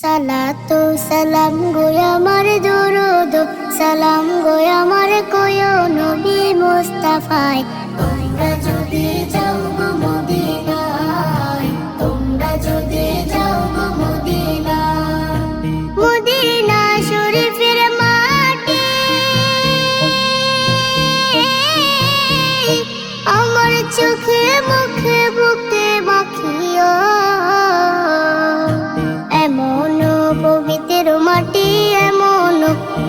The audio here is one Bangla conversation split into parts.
সালাতু সালাম গো আমার দুরুদ সালাম গো আমার কোয় নবী মুস্তাফায়। তোমরা যদি যাও গো মদিনায়, তোমরা যদি যাও গো মদিনায়, মদিনা শরীফের মাটি আমার চোখে মুখে বুকে মাখিও। পবিত্র মাটি, এমন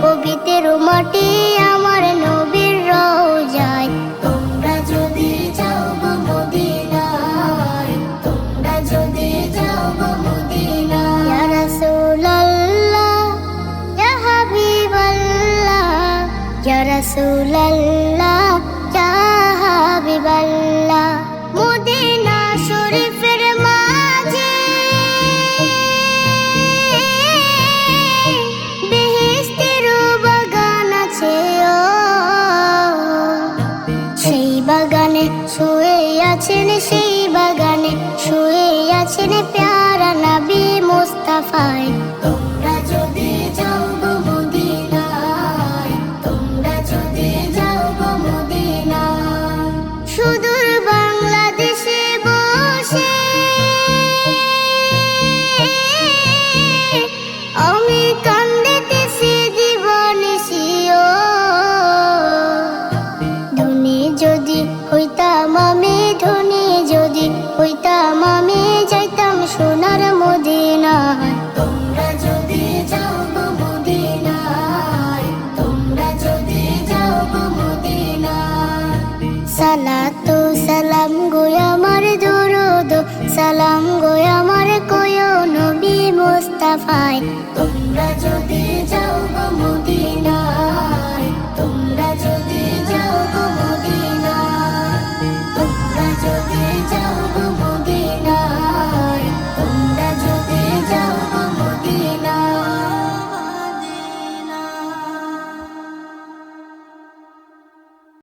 পবিত্র মাটি আমার নবীর রওজায়। তোমরা যদি যাও গো মদিনায়, তোমরা যদি যাও গো মদিনায়। ইয়া রাসূলুল্লাহ ইয়া হাবিবাল্লাহ, ইয়া রাসূলুল্লাহ ইয়া হাবিবাল্লাহ। মদিনা শরীফের মাঝে বাগানে শুয়ে আছেন, সেই বাগানে শুয়ে আছেন প্যারা নবী মুস্তাফায়। তোমরা যদি যাও গো মদিনায়, তোমরা যদি যাও গো মদিনায়। সুদূর বাংলাদেশে বসে আমি কান্দিতেছি জীবনিশিও। যদি হইতাম আমি ধনী, যদি হইতাম আমি যাইতাম সোনার মদিনায়। তোমরা যদি যাও গো মদিনায়, তোমরা যদি যাও গো মদিনায়। সালাতু সালাম গো আমার দুরুদ সালাম গো আমার কোয় নবী মুস্তাফায়। তোমরা যদি যাও গো মদিনায়।